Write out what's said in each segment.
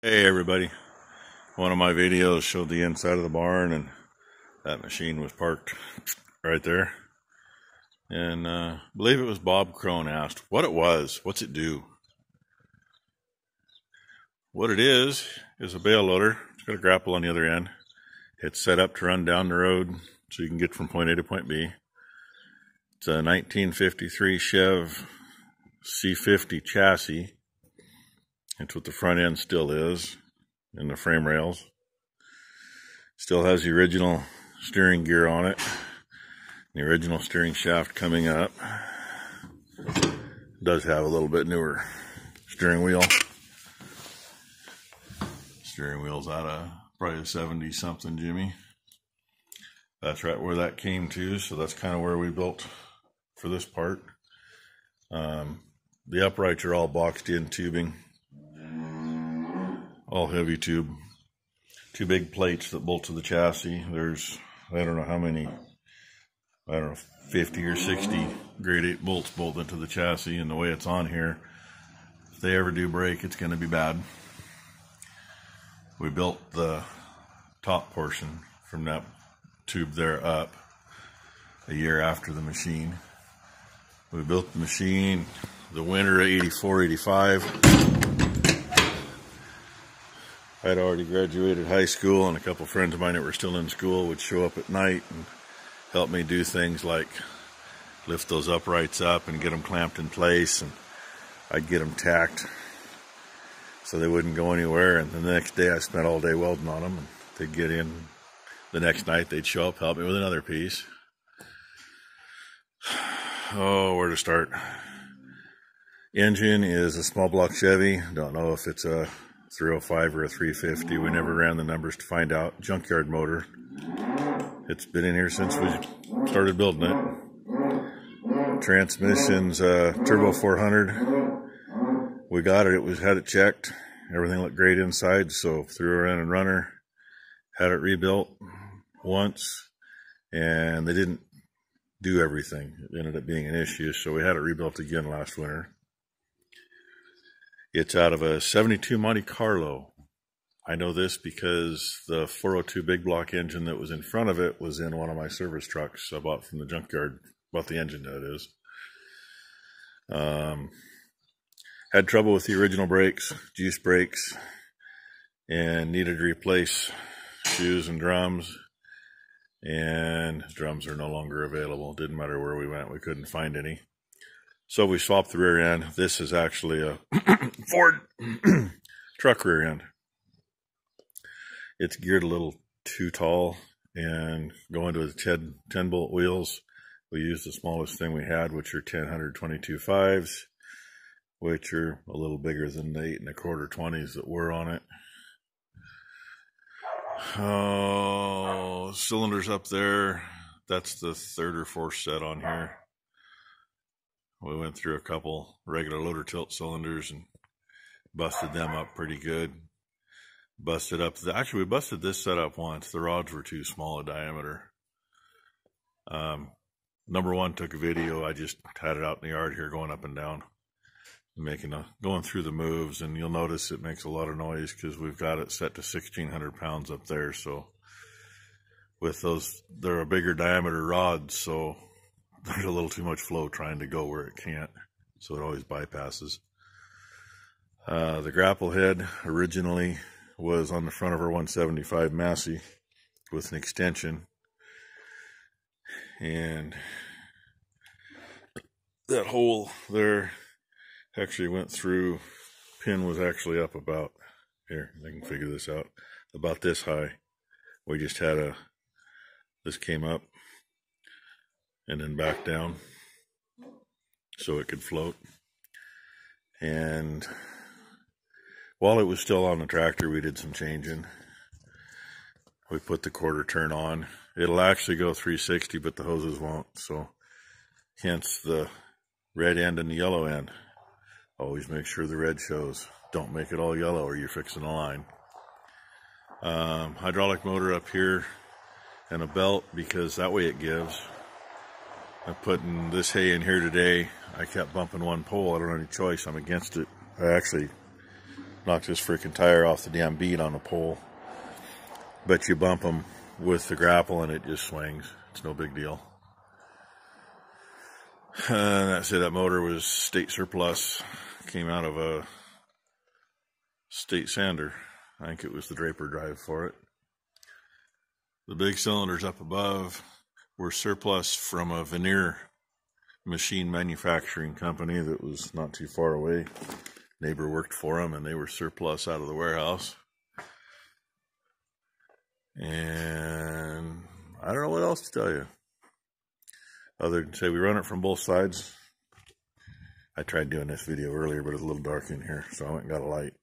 Hey everybody, one of my videos showed the inside of the barn and that machine was parked right there. And I believe it was Bob Crone asked what it was, what's it do? What it is a Bale loader. It's got a grapple on the other end. It's set up to run down the road so you can get from point A to point B. It's a 1953 Chev C50 chassis. It's what the front end still is, and the frame rails. Still has the original steering gear on it, the original steering shaft coming up. It does have a little bit newer steering wheel. Steering wheel's out of probably a 70 something Jimmy. That's right where that came to, so that's kind of where we built for this part. The uprights are all boxed in tubing. All heavy tube. Two big plates that bolt to the chassis. There's, I don't know how many, 50 or 60 grade 8 bolts bolted into the chassis, and the way it's on here, if they ever do break, it's going to be bad. We built the top portion from that tube there up a year after the machine. We built the machine the winter of 84, 85. I'd already graduated high school, and a couple friends of mine that were still in school would show up at night and help me do things like lift those uprights up and get them clamped in place, and I'd get them tacked so they wouldn't go anywhere. And then the next day I spent all day welding on them, and they'd get in. The next night they'd show up, help me with another piece. Oh, where to start? Engine is a small block Chevy. Don't know if it's a 305 or a 350. We never ran the numbers to find out. Junkyard motor. It's been in here since we started building it. Transmission's turbo 400. We got it. Had it checked. Everything looked great inside, so threw her in and runner. Had it rebuilt once, and they didn't do everything. It ended up being an issue, so we had it rebuilt again last winter. It's out of a 72 Monte Carlo. I know this because the 402 big block engine that was in front of it was in one of my service trucks I bought from the junkyard. Bought the engine, that is. Had trouble with the original brakes, juice brakes, and needed to replace shoes and drums. And drums are no longer available. Didn't matter where we went, we couldn't find any. So we swapped the rear end. This is actually a Ford truck rear end. It's geared a little too tall, and going to the 10 bolt wheels, we used the smallest thing we had, which are 10-122 5s, which are a little bigger than the 8 1/4 20s that were on it. Oh, cylinders up there. That's the 3rd or 4th set on here. We went through a couple regular loader tilt cylinders and busted them up pretty good. Busted up, actually we busted this set up once. The rods were too small a diameter. Number one took a video. I just had it out in the yard here going up and down, going through the moves, and you'll notice it makes a lot of noise because we've got it set to 1,600 pounds up there. So with those, they're a bigger diameter rods, so there's a little too much flow trying to go where it can't, so it always bypasses. The grapple head originally was on the front of our 175 Massey with an extension, and that hole there actually went through. Pin was actually up about here. I can figure this out. About this high. We just had this came up and then back down so it could float. And while it was still on the tractor, we did some changing. We put the quarter turn on. It'll actually go 360, but the hoses won't, so hence the red end and the yellow end. Always make sure the red shows. Don't make it all yellow or you're fixing a line. Hydraulic motor up here and a belt, because that way it gives. I'm putting this hay in here today. I kept bumping one pole. I don't have any choice. I'm against it. I actually knocks this freaking tire off the damn bead on the pole. But you bump them with the grapple and it just swings. It's no big deal. That's it. That motor was state surplus. Came out of a state sander. I think it was the Draper drive for it. The big cylinders up above were surplus from a veneer machine manufacturing company that was not too far away. Neighbor worked for them and they were surplus out of the warehouse. And I don't know what else to tell you. Other than say we run it from both sides. I tried doing this video earlier, but it's a little dark in here, so I went and got a light.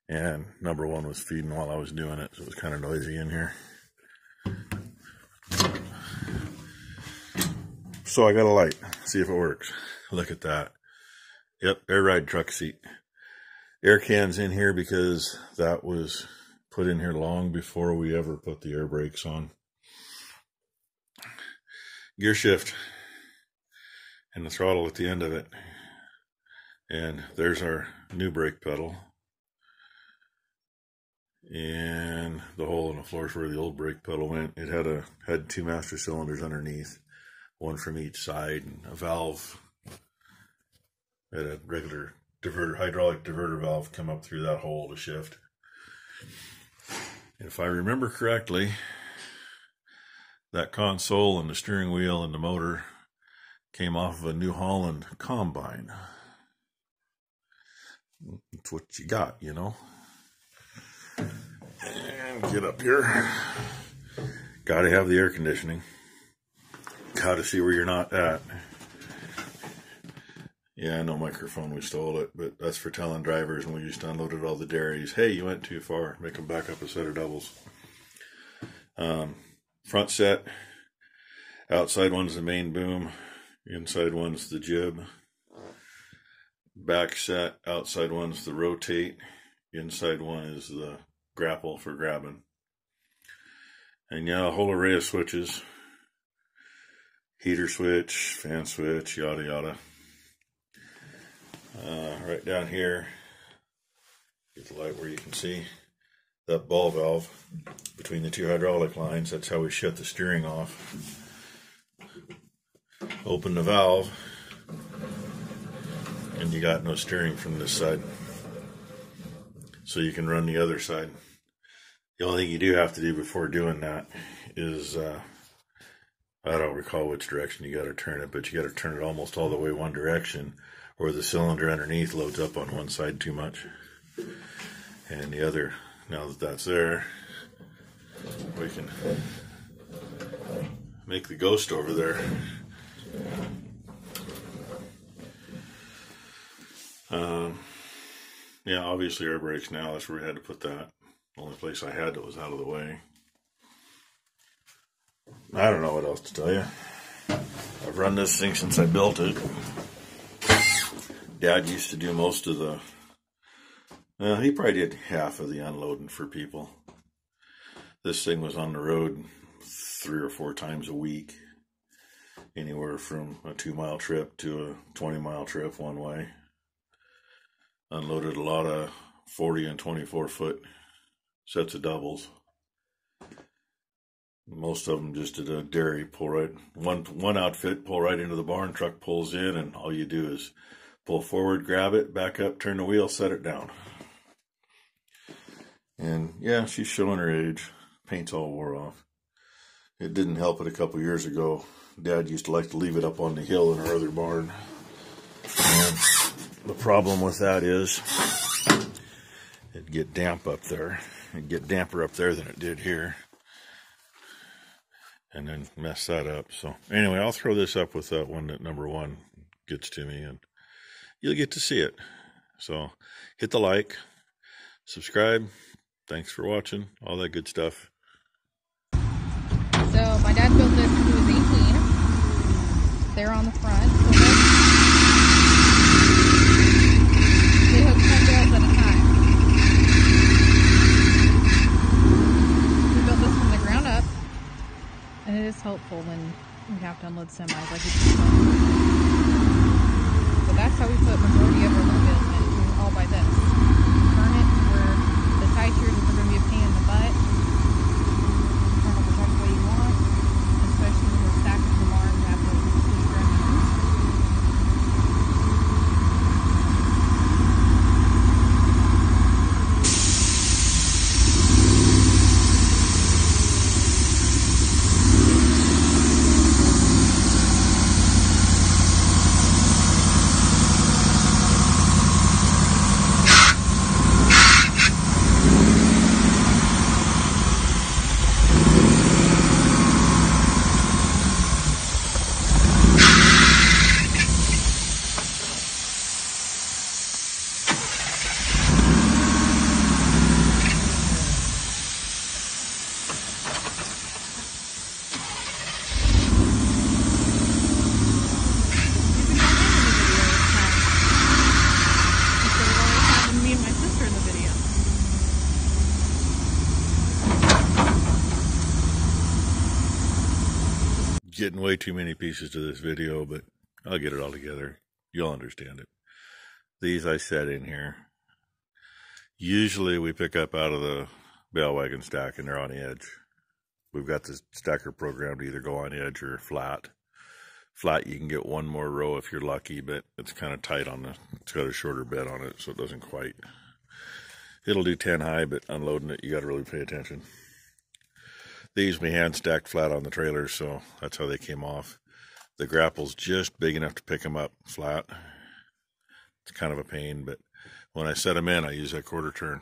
And number one was feeding while I was doing it, so it was kind of noisy in here. So I got a light, see if it works. Look at that. Yep, air ride truck seat. Air cans in here because that was put in here long before we ever put the air brakes on. Gear shift and the throttle at the end of it. And there's our new brake pedal. And the hole in the floor is where the old brake pedal went. It had two master cylinders underneath, one from each side, and a valve. It had a regular diverter, hydraulic diverter valve come up through that hole to shift. And if I remember correctly, that console and the steering wheel and the motor came off of a New Holland combine. That's what you got, you know. And get up here. Got to have the air conditioning. Got to see where you're not at. Yeah, I know microphone, we stole it, but that's for telling drivers when we used to unloaded all the dairies, hey, you went too far, make them back up a set of doubles. Front set, outside one's the main boom, inside one's the jib. Back set, outside one's the rotate, inside one is the grapple for grabbing. And yeah, a whole array of switches. Heater switch, fan switch, yada yada. Right down here, get the light where you can see that ball valve between the two hydraulic lines. That's how we shut the steering off. Open the valve and you got no steering from this side, so you can run the other side. The only thing you do have to do before doing that is I don't recall which direction you got to turn it, but you got to turn it almost all the way one direction, or the cylinder underneath loads up on one side too much. And the other, now that that's there, we can make the ghost over there. Yeah, obviously air brakes now, that's where we had to put that. Only place I had that was out of the way. I don't know what else to tell you. I've run this thing since I built it. Dad used to do most of the, he probably did half of the unloading for people. This thing was on the road 3 or 4 times a week. Anywhere from a 2-mile trip to a 20-mile trip one way. Unloaded a lot of 40 and 24-foot sets of doubles. Most of them just did a dairy, pull right, one outfit, pull right into the barn, truck pulls in, and all you do is pull forward, grab it, back up, turn the wheel, set it down. And yeah, she's showing her age. Paint's all wore off. It didn't help it a couple years ago. Dad used to like to leave it up on the hill in our other barn. And the problem with that is it'd get damp up there. It'd get damper up there than it did here. And then mess that up. So anyway, I'll throw this up with that one that number 1 gets to me, and you'll get to see it. So hit the like, subscribe. Thanks for watching, all that good stuff. So my dad built this when he was 18. There on the front. They hook 10 bales at a time. We built this from the ground up, and it is helpful when we have to unload semis like we just saw. So that's how we put majority of our load bales in, all by this. getting way too many pieces to this video, but I'll get it all together. You'll understand it. These I set in here. Usually we pick up out of the bale wagon stack and they're on edge. We've got the stacker program to either go on edge or flat. Flat, you can get one more row if you're lucky, but it's kind of tight on the, it's got a shorter bed on it, so it doesn't quite. It'll do 10 high, but unloading it, you got to really pay attention. These we hand stacked flat on the trailer, so that's how they came off. The grapple's just big enough to pick them up flat. It's kind of a pain, but when I set them in, I use that quarter turn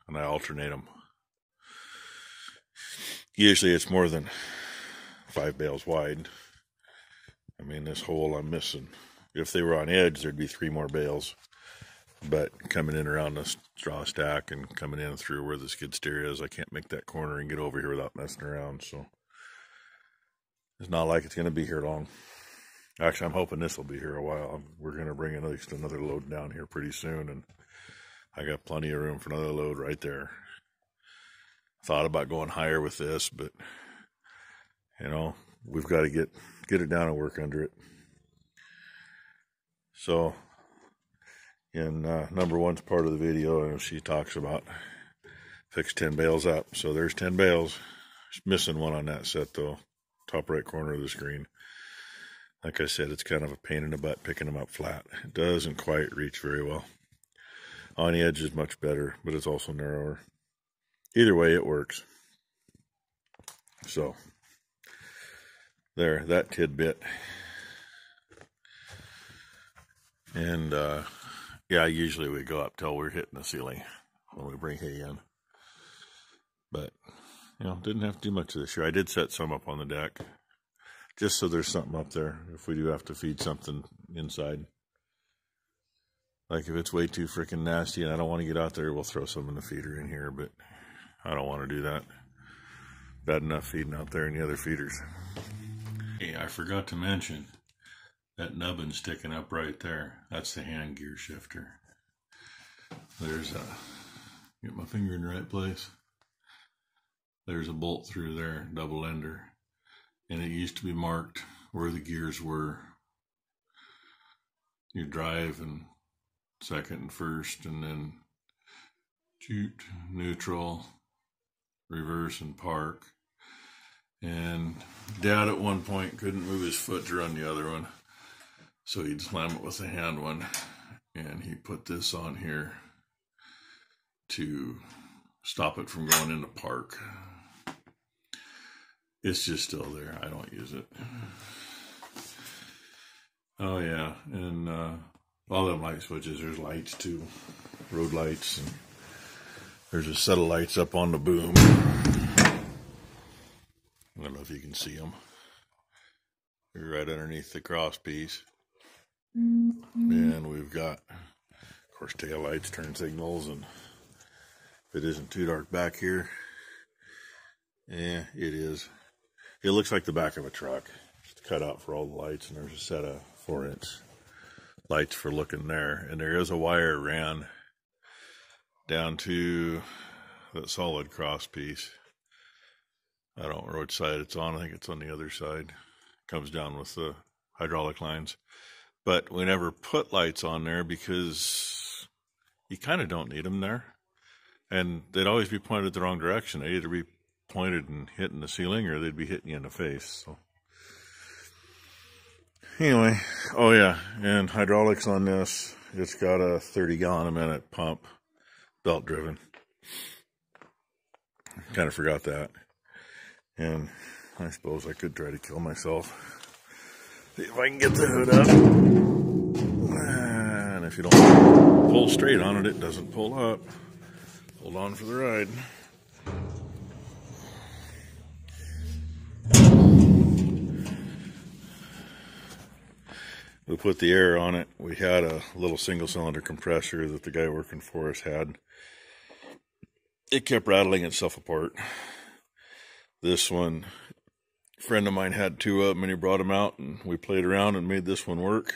and I alternate them. Usually it's more than 5 bales wide. I mean, this hole I'm missing. If they were on edge, there'd be 3 more bales. But coming in around the straw stack and coming in through where the skid steer is, I can't make that corner and get over here without messing around. So it's not like it's going to be here long. Actually, I'm hoping this will be here a while. We're going to bring at least another load down here pretty soon. And I got plenty of room for another load right there. Thought about going higher with this, but, you know, we've got to get it down and work under it. So in number 1's part of the video, she talks about fix 10 bales up. So there's 10 bales. Just missing one on that set though, top right corner of the screen. Like I said, it's kind of a pain in the butt picking them up flat. It doesn't quite reach very well. On the edge is much better, but it's also narrower. Either way, it works. So there, that tidbit. And yeah, usually we go up till we're hitting the ceiling when we bring hay in. But, you know, didn't have to do much this year. I did set some up on the deck, just so there's something up there if we do have to feed something inside. Like if it's way too freaking nasty and I don't want to get out there, we'll throw some in the feeder in here, but I don't want to do that. Bad enough feeding out there in the other feeders. Hey, I forgot to mention that nubbin sticking up right there. That's the hand gear shifter. There's a, get my finger in the right place. There's a bolt through there, double ender. And it used to be marked where the gears were. Your drive and second and first, and then jute, neutral, reverse, and park. And Dad at one point couldn't move his foot to run the other one, so he'd slam it with the hand one, and he put this on here to stop it from going into park. It's just still there. I don't use it. Oh yeah, and all them light switches, there's lights too, road lights, and there's a set of lights up on the boom. I don't know if you can see them. They're right underneath the cross piece. And we've got, of course, tail lights, turn signals, and if it isn't too dark back here, yeah, it is. It looks like the back of a truck. It's cut out for all the lights, and there's a set of 4-inch lights for looking there. And there is a wire ran down to that solid cross piece. I don't know which side it's on. I think it's on the other side. Comes down with the hydraulic lines. But we never put lights on there because you kind of don't need them there. And they'd always be pointed the wrong direction. They'd either be pointed and hitting the ceiling, or they'd be hitting you in the face. So anyway, oh yeah, and hydraulics on this, it's got a 30 gallon a minute pump, belt driven. Kind of forgot that. And I suppose I could try to kill myself. See if I can get the hood up. And if you don't pull straight on it, it doesn't pull up. Hold on for the ride. We put the air on it. We had a little single cylinder compressor that the guy working for us had. It kept rattling itself apart. This one, a friend of mine had 2 of them, and he brought them out, and we played around and made this one work.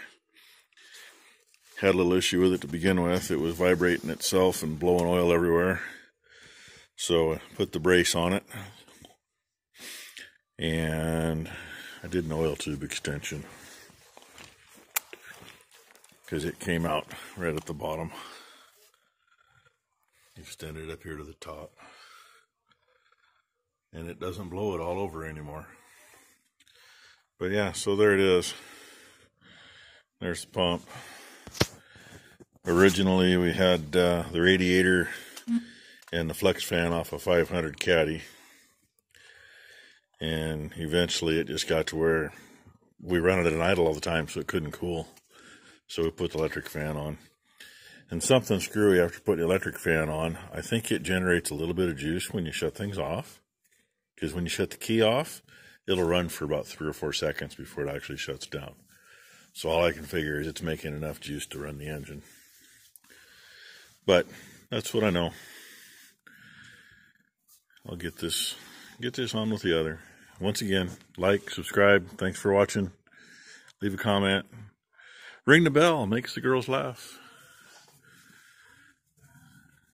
Had a little issue with it to begin with. It was vibrating itself and blowing oil everywhere. So I put the brace on it, and I did an oil tube extension because it came out right at the bottom. Extended up here to the top. And it doesn't blow it all over anymore. But yeah, so there it is. There's the pump. Originally we had the radiator and the flex fan off a 500 Caddy. And eventually it just got to where we run it at an idle all the time, so it couldn't cool. So we put the electric fan on. And something screwy after putting the electric fan on, I think it generates a little bit of juice when you shut things off. Because when you shut the key off, it'll run for about 3 or 4 seconds before it actually shuts down. So all I can figure is it's making enough juice to run the engine. But that's what I know. I'll get this on with the other. Once again, like, subscribe. Thanks for watching. Leave a comment. Ring the bell. Makes the girls laugh.